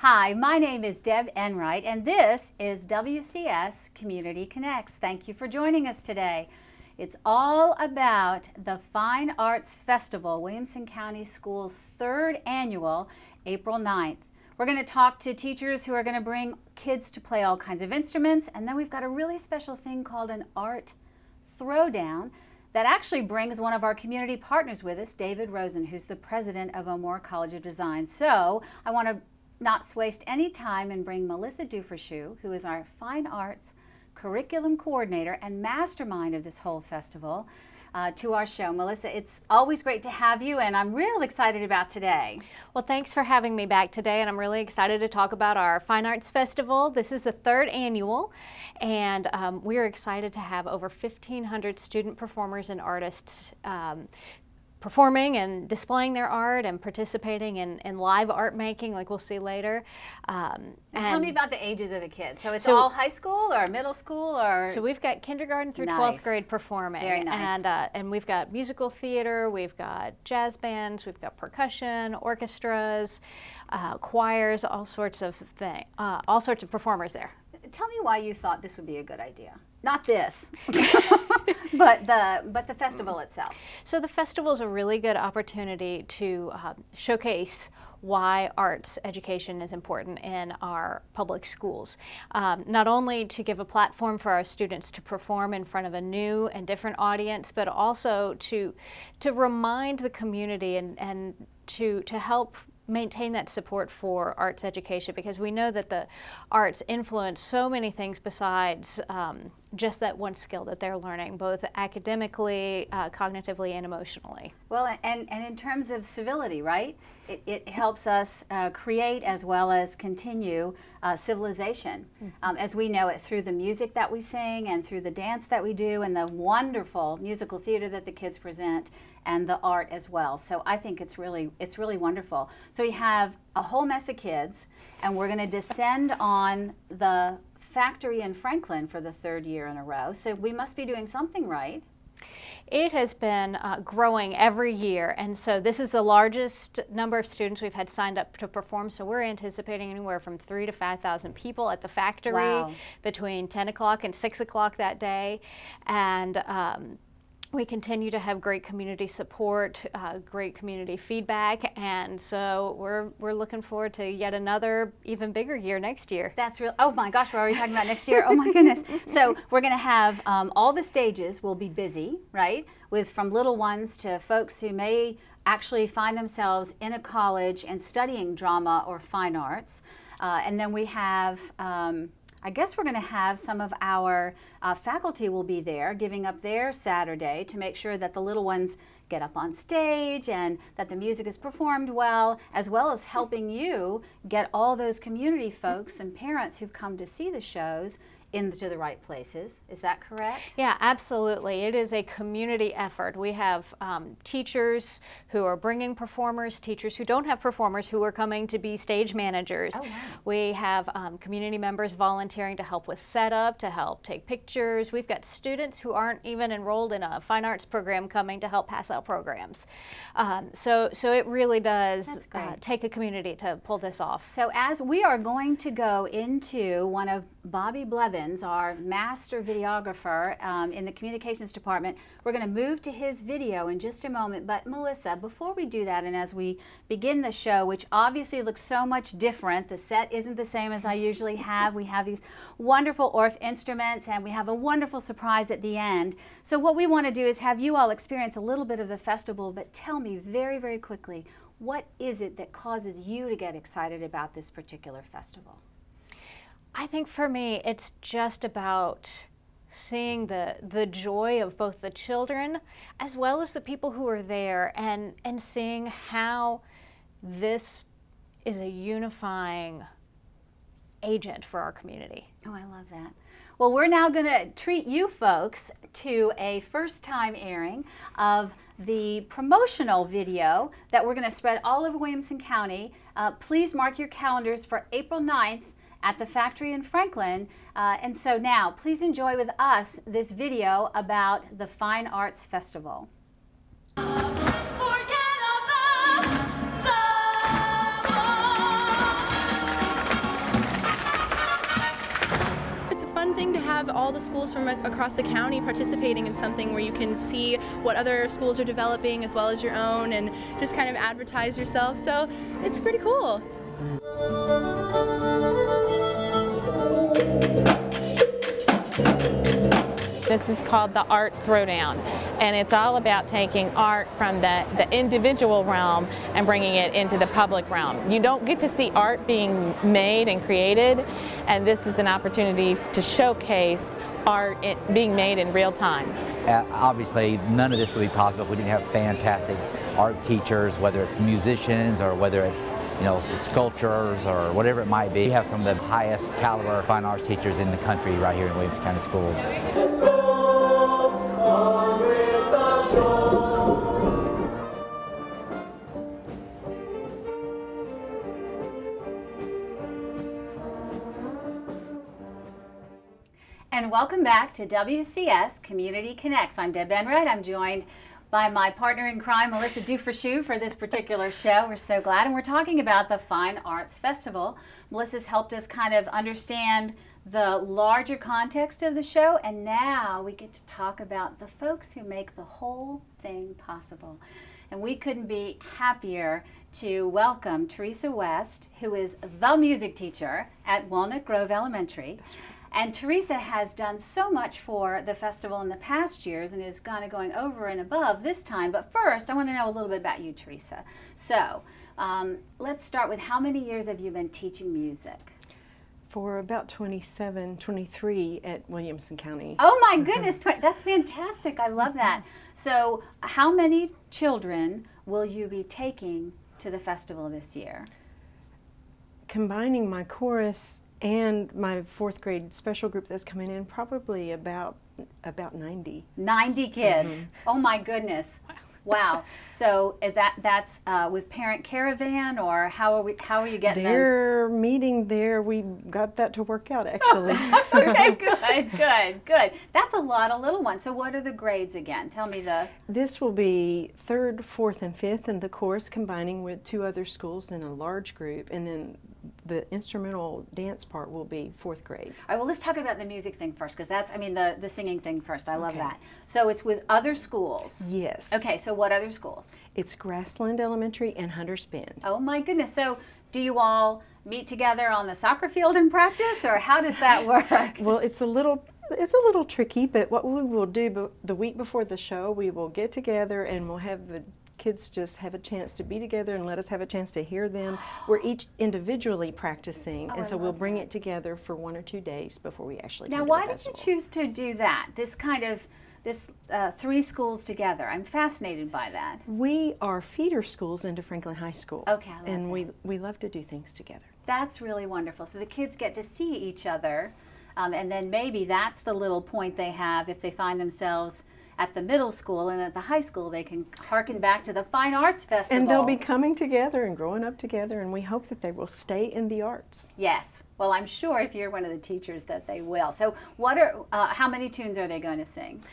Hi, my name is Deb Enright, and this is WCS Community Connects. Thank you for joining us today. It's all about the Fine Arts Festival, Williamson County Schools' third annual, April 9th. We're going to talk to teachers who are going to bring kids to play all kinds of instruments, and then we've got a really special thing called an art throwdown that actually brings one of our community partners with us, David Rosen, who's the president of O'Moore College of Design. So I want to not waste any time and bring Melissa Dufrechou, who is our Fine Arts Curriculum Coordinator and mastermind of this whole festival, to our show. Melissa, it's always great to have you, and I'm real excited about today. Well, thanks for having me back today, and I'm really excited to talk about our Fine Arts Festival. This is the third annual, and we're excited to have over 1,500 student performers and artists performing and displaying their art and participating in live art making, like we'll see later. And tell me about the ages of the kids. So it's all high school or middle school, or? So we've got kindergarten through 12th grade performing. Very nice. And we've got musical theater, we've got jazz bands, we've got percussion, orchestras, choirs, all sorts of things, all sorts of performers there. Tell me why you thought this would be a good idea. Not this, but the festival itself. So the festival is a really good opportunity to showcase why arts education is important in our public schools. Not only to give a platform for our students to perform in front of a new and different audience, but also to remind the community and to help maintain that support for arts education, because we know that the arts influence so many things besides just that one skill that they're learning, both academically, cognitively, and emotionally. Well, and in terms of civility, right? It helps us create as well as continue civilization, as we know it through the music that we sing and through the dance that we do and the wonderful musical theater that the kids present and the art as well. So I think it's really wonderful. So we have a whole mess of kids, and we're going to descend on the factory in Franklin for the third year in a row. So we must be doing something right. It has been growing every year, and so this is the largest number of students we've had signed up to perform. So we're anticipating anywhere from 3,000 to 5,000 people at the factory between 10 o'clock and 6 o'clock that day. And we continue to have great community support, great community feedback, and so we're looking forward to yet another even bigger year next year. That's real. Oh my gosh, we're already talking about next year. Oh my goodness. So we're going to have all the stages will be busy, right? With from little ones to folks who may actually find themselves in a college and studying drama or fine arts, and then we have. I guess we're going to have some of our faculty will be there giving up their Saturday to make sure that the little ones get up on stage and that the music is performed well as helping you get all those community folks and parents who've come to see the shows into the right places. Is that correct? Yeah, absolutely. It is a community effort. We have teachers who are bringing performers, teachers who don't have performers who are coming to be stage managers. Oh, wow. We have community members volunteering to help with setup, to help take pictures. We've got students who aren't even enrolled in a fine arts program coming to help pass out programs. So it really does take a community to pull this off. So as we are going to go into one of Bobby Blevins, our master videographer in the communications department. We're going to move to his video in just a moment. But Melissa, before we do that, and as we begin the show, which obviously looks so much different, the set isn't the same as I usually have. We have these wonderful Orff instruments, and we have a wonderful surprise at the end. So what we want to do is have you all experience a little bit of the festival, but tell me very, very quickly, what is it that causes you to get excited about this particular festival? I think for me, it's just about seeing the joy of both the children as well as the people who are there, and seeing how this is a unifying agent for our community. Oh, I love that. Well, we're now going to treat you folks to a first-time airing of the promotional video that we're going to spread all over Williamson County. Please mark your calendars for April 9th at the factory in Franklin. And so now, please enjoy with us this video about the Fine Arts Festival. fun thing to have all the schools from across the county participating in something where you can see what other schools are developing as well as your own, and just kind of advertise yourself. So it's pretty cool. This is called the Art Throwdown, and it's all about taking art from the individual realm and bringing it into the public realm. You don't get to see art being made and created, and this is an opportunity to showcase art being made in real time. Obviously, none of this would be possible if we didn't have fantastic art teachers, whether it's musicians or whether it's sculptors or whatever it might be. We have some of the highest caliber fine arts teachers in the country right here in Williamson County Schools. Let's go on with the show. And welcome back to WCS Community Connects. I'm Deb Enright. I'm joined by my partner in crime, Melissa Dufrechou, for this particular show. We're so glad. And we're talking about the Fine Arts Festival. Melissa's helped us kind of understand the larger context of the show, and now we get to talk about the folks who make the whole thing possible. And we couldn't be happier to welcome Teresa West, who is the music teacher at Walnut Grove Elementary. And Teresa has done so much for the festival in the past years and is kind of going over and above this time. But first, I want to know a little bit about you, Teresa. So let's start with, how many years have you been teaching music? For about 27, 23 at Williamson County. Oh my goodness, that's fantastic. I love that. So how many children will you be taking to the festival this year? Combining my chorus and my 4th grade special group that's coming in, probably about 90. 90 kids. Mm-hmm. Oh my goodness. Wow. So is that's with Parent Caravan, or how are you getting them? They're meeting there. We got that to work out, actually. Okay, good. That's a lot of little ones. So what are the grades again? Tell me the... This will be 3rd, 4th, and 5th, and the chorus combining with 2 other schools in a large group, and then the instrumental dance part will be 4th grade. All right, well, let's talk about the music thing first, because that's, the singing thing first. I love that. So it's with other schools? Yes. Okay, so what other schools? It's Grassland Elementary and Hunters Bend. Oh my goodness. So do you all meet together on the soccer field and practice, or how does that work? Well, it's a little tricky, but what we will do the week before the show, we will get together and we'll have the kids just have a chance to be together and let us have a chance to hear them. We're each individually practicing, and so we'll bring it together for 1 or 2 days before we actually come to the festival. Now, why did you choose to do that? This 3 schools together. I'm fascinated by that. We are feeder schools into Franklin High School. Okay, I love and that. we love to do things together. That's really wonderful. So the kids get to see each other, and then maybe that's the little point they have if they find themselves at the middle school, and at the high school they can harken back to the Fine Arts Festival. And they'll be coming together and growing up together, and we hope that they will stay in the arts. Yes. Well, I'm sure if you're one of the teachers that they will. So how many tunes are they going to sing?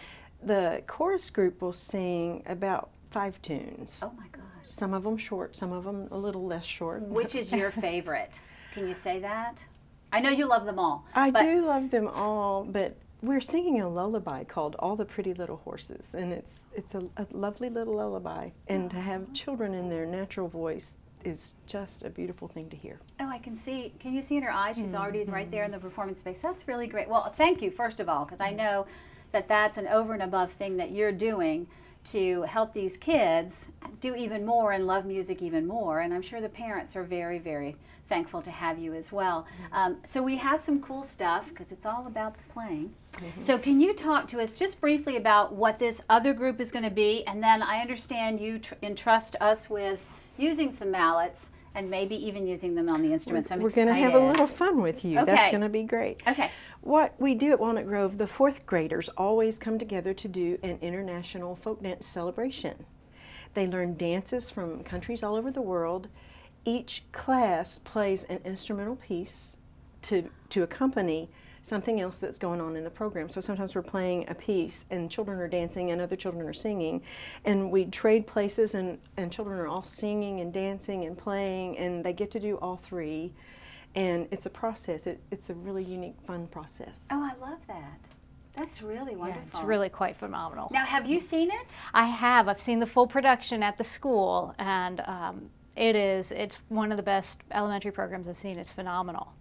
The chorus group will sing about 5 tunes. Oh my gosh. Some of them short, some of them a little less short. Which is your favorite? Can you say that? I know you love them all. I do love them all, but we're singing a lullaby called All the Pretty Little Horses, and it's a lovely little lullaby, and to have children in their natural voice is just a beautiful thing to hear. Oh, I can see. Can you see in her eyes? She's already right there in the performance space. That's really great. Well, thank you, first of all, because I know that that's an over and above thing that you're doing to help these kids do even more and love music even more. And I'm sure the parents are very, very thankful to have you as well. So we have some cool stuff because it's all about the playing. So can you talk to us just briefly about what this other group is going to be? And then I understand you entrust us with using some mallets and maybe even using them on the instruments. We're going to have a little fun with you. Okay. That's going to be great. Okay. What we do at Walnut Grove, the 4th graders always come together to do an international folk dance celebration. They learn dances from countries all over the world. Each class plays an instrumental piece to accompany something else that's going on in the program. So sometimes we're playing a piece and children are dancing and other children are singing, and we trade places and children are all singing and dancing and playing, and they get to do all 3. And it's a process. It's a really unique, fun process. Oh, I love that. That's really wonderful. Yeah, it's really quite phenomenal. Now, have you seen it? I have. I've seen the full production at the school, and it's one of the best elementary programs I've seen. It's phenomenal.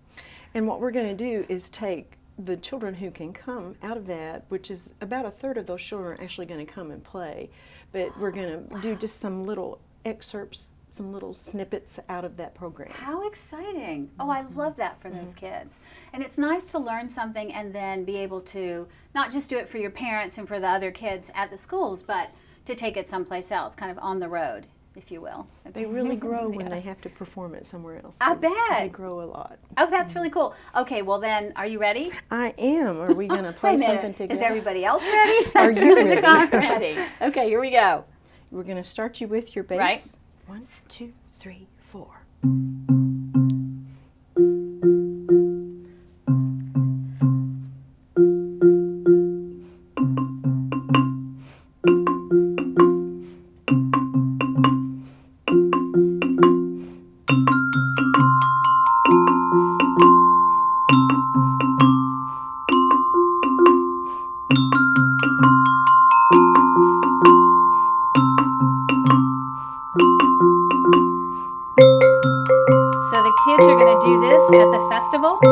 And what we're going to do is take the children who can come out of that, which is about a third of those children are actually going to come and play, but we're going to do just some little excerpts, some little snippets out of that program. How exciting. Oh, I love that for those kids. And it's nice to learn something and then be able to not just do it for your parents and for the other kids at the schools, but to take it someplace else, kind of on the road, if you will. They really grow when they have to perform it somewhere else. I bet. They grow a lot. Oh, that's really cool. Okay, well then, are you ready? I am. Are we going to play something together? Is everybody else ready? Are you ready? I'm ready. Okay, here we go. We're going to start you with your bass. Right. 1, 2, 3, 4.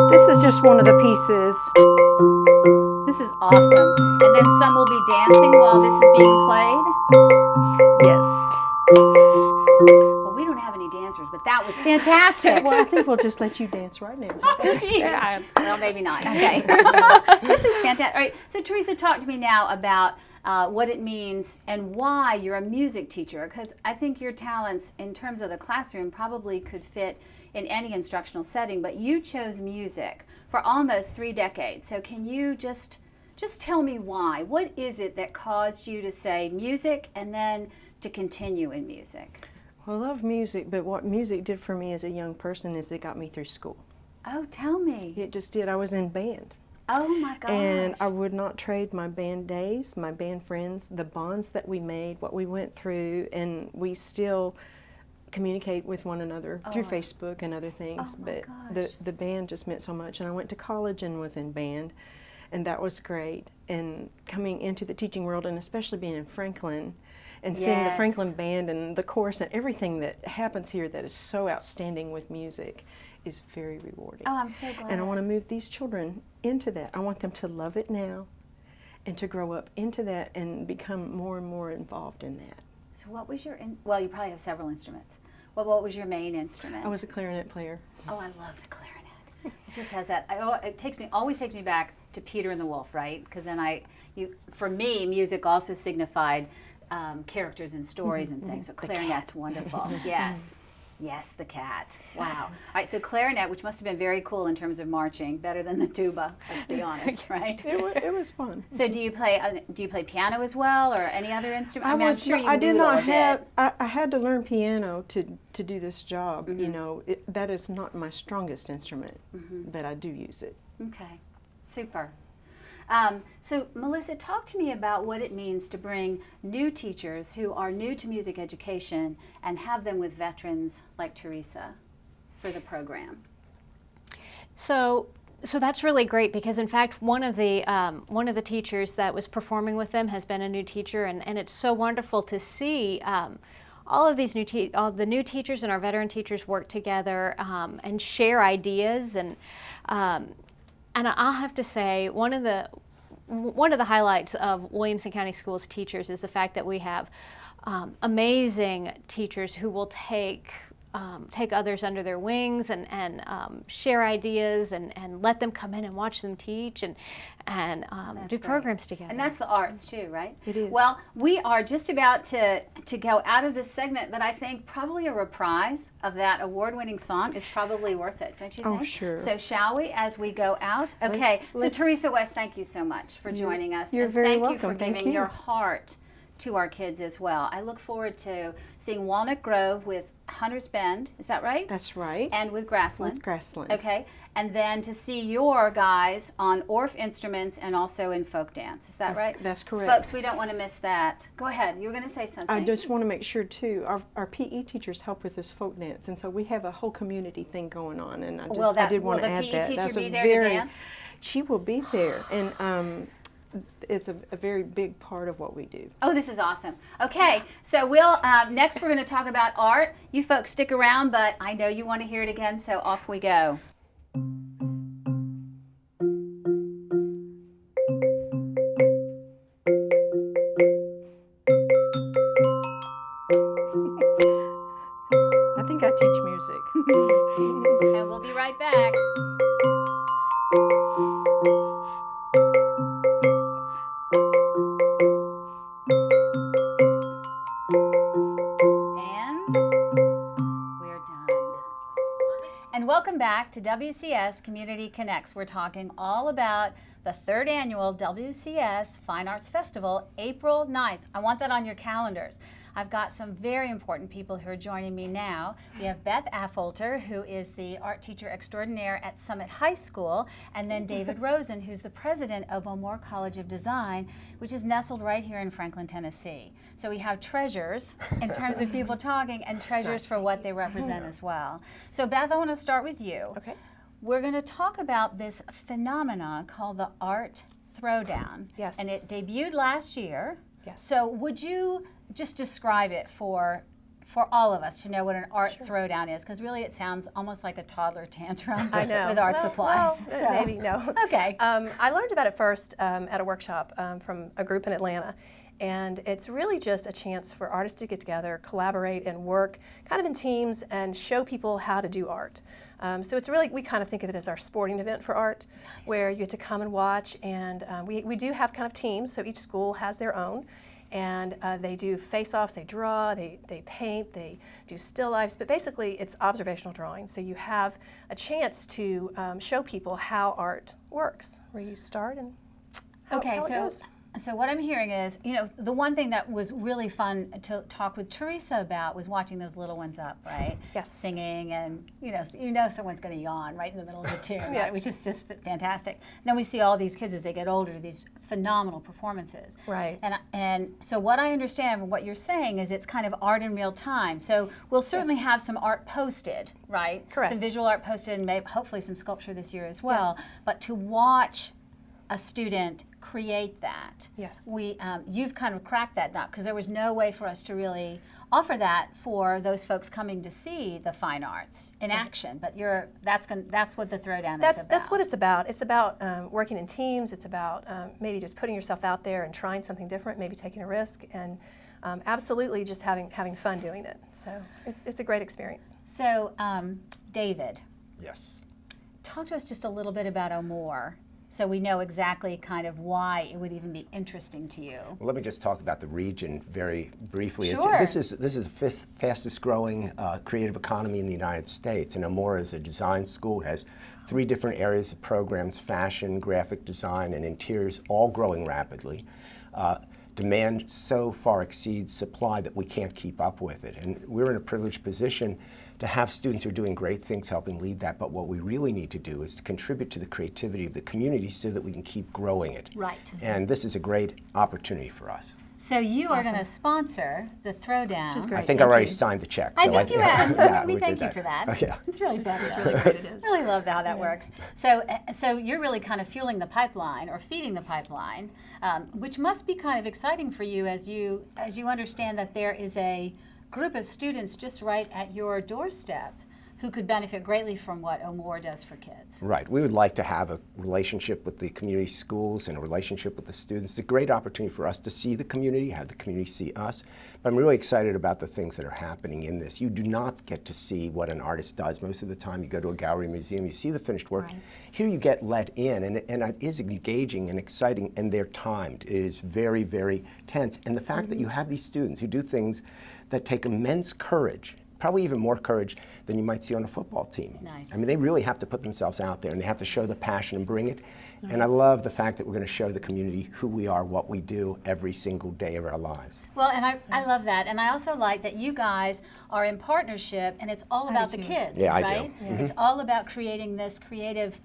This is just one of the pieces. This is awesome. And then some will be dancing while this is being played? Yes. Well, we don't have any dancers, but that was fantastic. Well, I think we'll just let you dance right now. Oh, geez. Well, maybe not. Okay. This is fantastic. All right, so Teresa, talk to me now about what it means and why you're a music teacher, because I think your talents in terms of the classroom probably could fit in any instructional setting, but you chose music for almost 3 decades. So can you just tell me why? What is it that caused you to say music and then to continue in music? Well, I love music, but what music did for me as a young person is it got me through school. Oh, tell me. It just did. I was in band. Oh my gosh. And I would not trade my band days, my band friends, the bonds that we made, what we went through, and we still communicate with one another through Facebook and other things. But the band just meant so much. And I went to college and was in band, and that was great. And coming into the teaching world, and especially being in Franklin, and seeing the Franklin band and the chorus and everything that happens here that is so outstanding with music is very rewarding. Oh, I'm so glad. And I want to move these children into that. I want them to love it now and to grow up into that and become more and more involved in that. So what was your, well, you probably have several instruments. Well, what was your main instrument? I was a clarinet player. Oh, I love the clarinet. It just has that, it always takes me back to Peter and the Wolf, right? Because then for me, music also signified characters and stories and things. So clarinet's wonderful. Yes. Yes, the cat. Wow. All right, so clarinet, which must have been very cool in terms of marching, better than the tuba, let's be honest, right? It was fun. So do you play piano as well, or any other instrument? I'm sure you I did noodle not a bit. I had to learn piano to do this job. You know, that is not my strongest instrument, but I do use it. Okay, super. So Melissa, talk to me about what it means to bring new teachers who are new to music education and have them with veterans like Teresa for the program. So that's really great, because in fact one of the teachers that was performing with them has been a new teacher, and it's so wonderful to see all of these all the new teachers and our veteran teachers work together and share ideas, and I'll have to say one of the highlights of Williamson County Schools teachers is the fact that we have amazing teachers who will take others under their wings and share ideas and let them come in and watch them teach and do programs together. And that's the arts too, right? It is. Well, we are just about to go out of this segment, but I think probably a reprise of that award-winning song is probably worth it, don't you think? Oh, sure. So shall we, as we go out? Okay, so Teresa West, thank you so much for joining us. You're and very thank welcome. you for Thank giving you. your heart to our kids as well. I look forward to seeing Walnut Grove with Hunter's Bend, is that right? That's right. And with Grassland. With Grassland. Okay, and then to see your guys on Orff instruments and also in folk dance, is that right? That's correct. Folks, we don't want to miss that. Go ahead, you were going to say something. I just want to make sure too, our PE teachers help with this folk dance, and so we have a whole community thing going on, and I did want to add that. Will the PE teacher That's be there to dance? She will be there, and it's a very big part of what we do. Oh, this is awesome. Okay, so next we're going to talk about art. You folks stick around, but I know you want to hear it again, so off we go. I think I teach music. And we'll be right back. Welcome back to WCS Community Connects. We're talking all about the 3rd annual WCS Fine Arts Festival, April 9th. I want that on your calendars. I've got some very important people who are joining me now. We have Beth Affolter, who is the art teacher extraordinaire at Summit High School, and then David Rosen, who's the president of O'Moore College of Design, which is nestled right here in Franklin, Tennessee. So we have treasures in terms of people talking and treasures for what they represent as well. So Beth, I want to start with you. Okay. We're going to talk about this phenomenon called the Art Throwdown. Yes. And it debuted last year. Yes. So would you just describe it for all of us to know what an art throwdown is? Because really it sounds almost like a toddler tantrum I know. with art supplies. Well, maybe, no. Okay. I learned about it first at a workshop from a group in Atlanta. And it's really just a chance for artists to get together, collaborate, and work kind of in teams and show people how to do art. So it's really, we kind of think of it as our sporting event for art, where you get to come and watch. And we do have kind of teams, so each school has their own. And they do face-offs, they draw, they paint, they do still lifes, but basically it's observational drawing. So you have a chance to show people how art works, where you start and how it goes. So what I'm hearing is, the one thing that was really fun to talk with Teresa about was watching those little ones up, right? Yes. Singing, and someone's going to yawn right in the middle of the tune, Yes. right? Which is just fantastic. Then we see all these kids as they get older, these phenomenal performances. Right. And so what I understand from what you're saying is it's kind of art in real time. So we'll certainly have some art posted, right? Correct. Some visual art posted, and maybe hopefully some sculpture this year as well. Yes. But to watch a student create that. Yes. You've kind of cracked that nut, because there was no way for us to really offer that for those folks coming to see the fine arts in action. But that's what the Throwdown is about. That's what it's about. It's about working in teams. It's about maybe just putting yourself out there and trying something different, maybe taking a risk, and absolutely just having fun doing it. So it's a great experience. So David. Yes. Talk to us just a little bit about O'Moore, so we know exactly kind of why it would even be interesting to you. Well, let me just talk about the region very briefly. Sure. This is the 5th fastest growing creative economy in the United States, and O'Moore is a design school. It has 3 different areas of programs: fashion, graphic design, and interiors, all growing rapidly. Demand so far exceeds supply that we can't keep up with it, and we're in a privileged position to have students who are doing great things helping lead that. But what we really need to do is to contribute to the creativity of the community so that we can keep growing it. Right. And this is a great opportunity for us. So you are going to sponsor the Throwdown. Which is great. I think I already signed the check. I think you have. Yeah, we did thank you for that. Oh, yeah. It's really fun. It's really great. It is. I really love how that works. So you're really kind of fueling the pipeline, or feeding the pipeline, which must be kind of exciting for you as you understand that there is a group of students just right at your doorstep who could benefit greatly from what O'Moore does for kids. Right. We would like to have a relationship with the community schools and a relationship with the students. It's a great opportunity for us to see the community, have the community see us. But I'm really excited about the things that are happening in this. You do not get to see what an artist does. Most of the time you go to a gallery museum, you see the finished work. Right. Here you get let in, and it is engaging and exciting, and they're timed. It is very, very tense. And the fact that you have these students who do things that take immense courage, probably even more courage than you might see on a football team. Nice. I mean, they really have to put themselves out there, and they have to show the passion and bring it. And I love the fact that we're going to show the community who we are, what we do every single day of our lives. Well, and I love that. And I also like that you guys are in partnership, and it's all about the kids, Yeah, right? I do. Yeah. It's all about creating this creative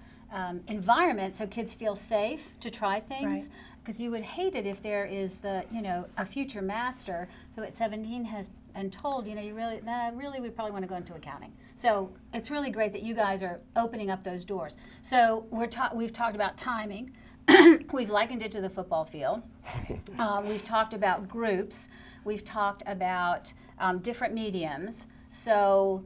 environment so kids feel safe to try things. Because you would hate it if there is a future master who at 17 has been told, you really, we probably want to go into accounting. So it's really great that you guys are opening up those doors. So we've talked about timing. We've likened it to the football field. We've talked about groups. We've talked about different mediums. So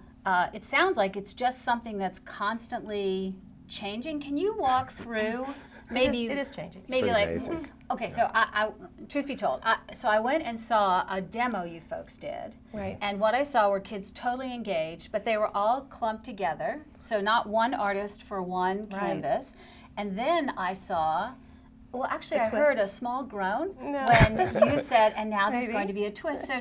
it sounds like it's just something that's constantly changing. Can you walk through? Maybe it is changing. Maybe like basic. Okay, so I truth be told, I went and saw a demo you folks did, Right. and what I saw were kids totally engaged, but they were all clumped together, so not one artist for one canvas. And then I saw, well, actually, I heard a small groan when you said, and now there's going to be a twist. So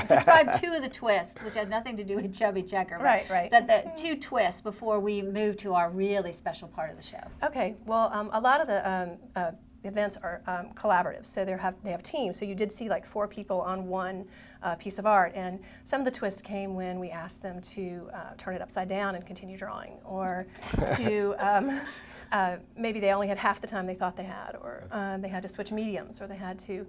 describe two of the twists, which had nothing to do with Chubby Checker. Right, right. The two twists before we move to our really special part of the show. Okay, well, a lot of the events are collaborative, so they have teams. So you did see like 4 people on one piece of art, and some of the twists came when we asked them to turn it upside down and continue drawing, or to maybe they only had half the time they thought they had, or they had to switch mediums, or they had to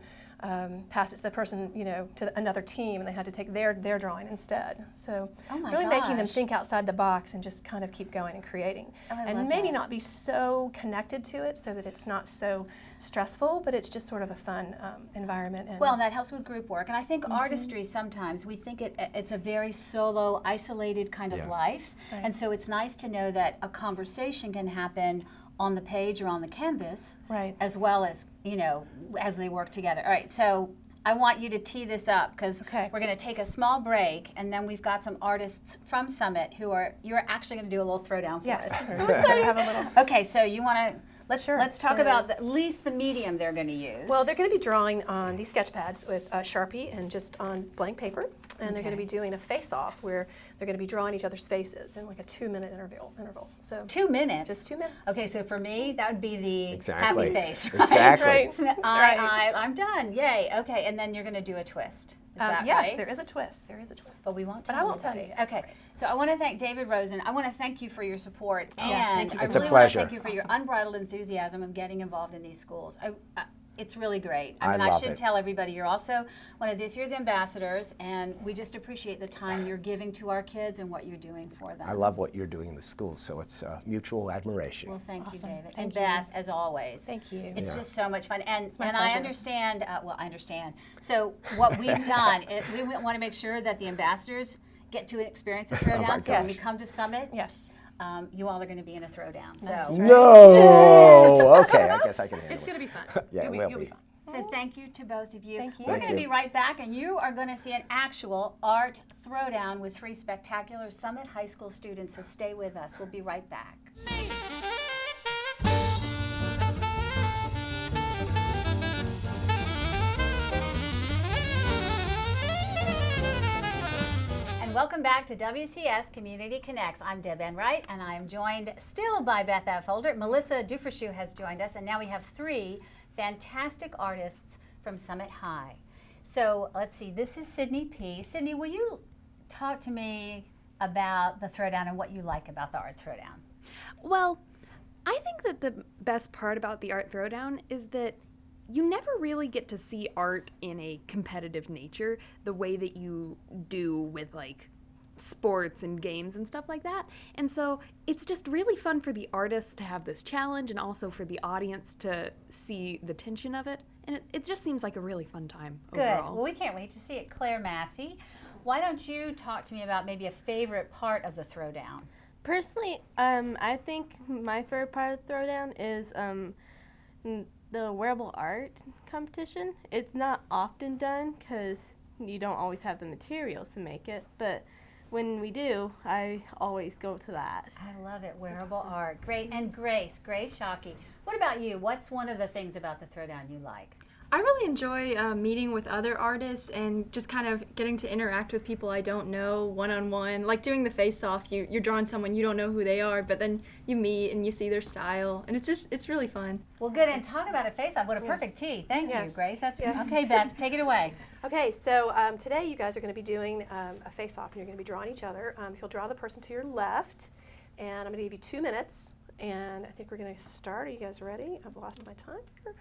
pass it to the person, to another team, and they had to take their drawing instead. So really making them think outside the box and just kind of keep going and creating. And maybe not be so connected to it so that it's not so stressful, but it's just sort of a fun environment. And well, that helps with group work. And I think artistry, sometimes we think it's a very solo, isolated kind of life. Right. And so it's nice to know that a conversation can happen on the page or on the canvas, Right. as well as, as they work together. All right, so I want you to tee this up, because we're going to take a small break, and then we've got some artists from Summit you're actually going to do a little throwdown for us. Yes. So excited. Have a little. Okay, so you want to, let's talk about at least the medium they're going to use. Well, they're going to be drawing on these sketch pads with Sharpie and just on blank paper, and they're going to be doing a face-off where they're going to be drawing each other's faces in like a 2-minute interval. So 2 minutes? Just 2 minutes. Okay, so for me, that would be the Exactly. happy face, right? Exactly. Right. I'm done, yay. Okay, and then you're going to do a twist. Is that yes, right? there is a twist. There is a twist. But we won't tell But I won't tell anybody. you. Okay, so I want to thank David Rosen. I want to thank you for your support. Yes, and thank you I so really much. want It's to a thank you for your unbridled enthusiasm of getting involved in these schools. It's really great. I I love should it. tell everybody you're also one of this year's ambassadors, and we just appreciate the time you're giving to our kids and what you're doing for them. I love what you're doing in the school, so it's mutual admiration. Well, thank you, David. Thank and you. Beth, as always. Thank you. It's just so much fun. And my I pleasure. understand, I understand. So what we've done, we want to make sure that the ambassadors get to experience a throwdown. So when we Yes. come to Summit, Yes. you all are going to be in a throwdown. Nice. So, No! Okay, I guess I can handle It's going to be fun. Yeah, it you'll will be be. fun. so thank you to both of you. Thank you. We're Thank going to you. be right back, and you are going to see an actual art throwdown with 3 spectacular Summit High School students. So stay with us. We'll be right back. Welcome back to WCS Community Connects. I'm Deb Enright, and I am joined still by Beth Affolter. Melissa Dufrechou has joined us, and now we have 3 fantastic artists from Summit High. So let's see, this is Sydney Peay. Sydney, will you talk to me about the throwdown and what you like about the art throwdown? Well, I think that the best part about the art throwdown is that you never really get to see art in a competitive nature the way that you do with like sports and games and stuff like that. And so it's just really fun for the artists to have this challenge and also for the audience to see the tension of it. And it just seems like a really fun time overall. Good. Well, we can't wait to see it. Clair, Massey, why don't you talk to me about maybe a favorite part of the throwdown? Personally, I think my favorite part of the throwdown is the wearable art competition. It's not often done because you don't always have the materials to make it, but when we do, I always go to that. I love it, wearable art. Great. And Grace Shockey, what about you? What's one of the things about the throwdown you like? I really enjoy meeting with other artists and just kind of getting to interact with people I don't know one-on-one. Like doing the face-off, you're drawing someone you don't know who they are, but then you meet and you see their style, and it's really fun. Well, good, and talk about a face-off. What a perfect tee. Thank you, Grace. That's okay, Beth, take it away. Okay, so today you guys are going to be doing a face-off, and you're going to be drawing each other. You'll draw the person to your left, and I'm going to give you 2 minutes, and I think we're going to start. Are you guys ready? I've lost my time here.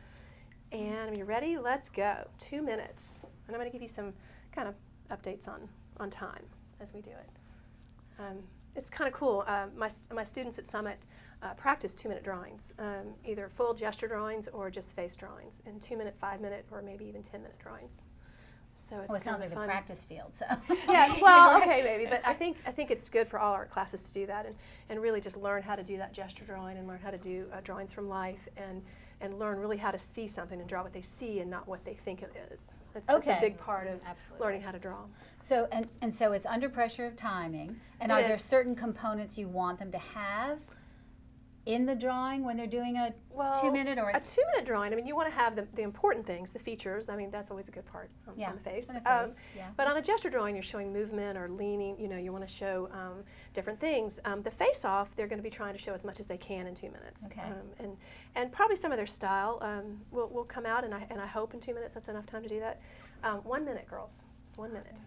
And are you ready? Let's go. 2 minutes. And I'm going to give you some kind of updates on time as we do it. It's kind of cool. My students at Summit practice 2-minute drawings, either full gesture drawings or just face drawings, and 2-minute, 5-minute, or maybe even 10-minute drawings. So it's it sounds like fun. the practice field. So yeah, well, okay, maybe, but I think it's good for all art classes to do that and really just learn how to do that gesture drawing and learn how to do drawings from life and learn really how to see something and draw what they see and not what they think it is. That's a big part of learning how to draw. So and so it's under pressure of timing. And are there certain components you want them to have in the drawing when they're doing a 2-minute or a 2-minute drawing? I mean, you want to have the important things, the features. I mean, that's always a good part on the face. But on a gesture drawing, you're showing movement or leaning. You know, you want to show different things. The face-off, they're going to be trying to show as much as they can in 2 minutes. Okay. And probably some of their style will come out, and I hope in 2 minutes that's enough time to do that. 1 minute, girls. 1 minute.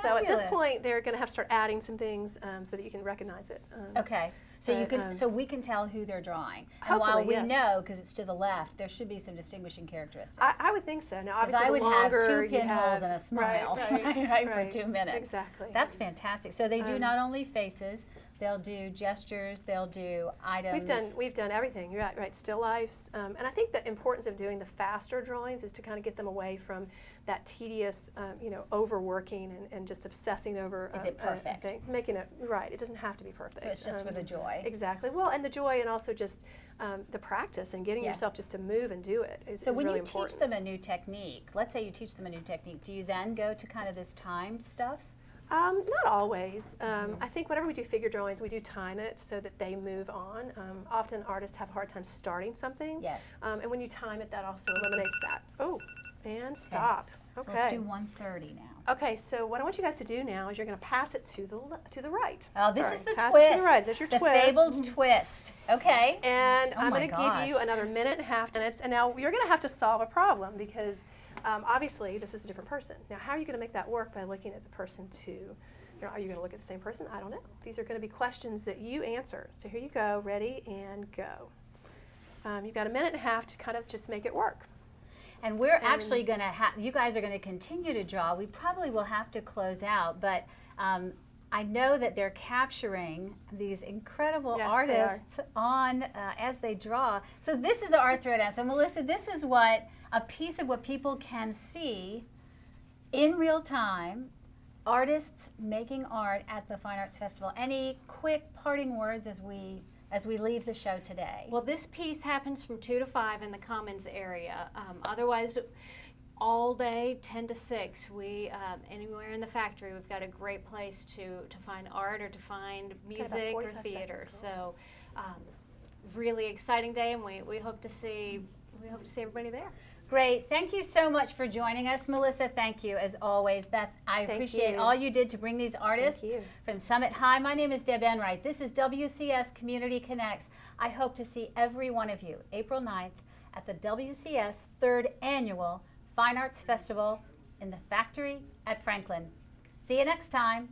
So at this point, they're going to have to start adding some things so that you can recognize it. Okay. So you can, so we can tell who they're drawing. And while we know, because it's to the left, there should be some distinguishing characteristics. I would think so. Now, obviously, I would have 2 pinholes pinholes and a smile for 2 minutes. Exactly. That's fantastic. So they do not only faces, they'll do gestures, they'll do items. We've done everything. You're right. Still lifes, and I think the importance of doing the faster drawings is to kind of get them away from that tedious, overworking and just obsessing over. Is it perfect? Making it right. It doesn't have to be perfect. So it's just for the joy. Exactly. Well, and the joy, and also just the practice and getting yourself just to move and do it is really important. So when you teach them a new technique, let's say you teach them a new technique, do you then go to kind of this timed stuff? Not always. I think whenever we do figure drawings, we do time it so that they move on. Often artists have a hard time starting something. Yes. And when you time it, that also eliminates that. Oh, and stop. Okay. So let's do 130 now. Okay, so what I want you guys to do now is you're going to pass it to the right. Oh, this is the pass twist. It to the right. There's your twist. The fabled twist. Okay. And I'm going to give you another 1.5 minutes. And now you're going to have to solve a problem because obviously this is a different person. Now, how are you going to make that work by looking at the person are you going to look at the same person? I don't know. These are going to be questions that you answer. So here you go. Ready and go. You've got 1.5 minutes to kind of just make it work. And we're actually going to you guys are going to continue to draw. We probably will have to close out, but I know that they're capturing these incredible artists on as they draw. So this is the art throwdown. So Melissa, this is a piece of what people can see in real time, artists making art at the Fine Arts Festival. Any quick parting words as we leave the show today? Well, this piece happens from 2 to 5 in the Commons area. Otherwise, all day, 10 to 6, we anywhere in the factory, we've got a great place to find art or to find music or theater. So, really exciting day, and we hope to see everybody there. Great. Thank you so much for joining us. Melissa, thank you as always. Beth, I appreciate all you did to bring these artists from Summit High. My name is Deb Enright. This is WCS Community Connects. I hope to see every one of you April 9th at the WCS 3rd Annual Fine Arts Festival in the Factory at Franklin. See you next time.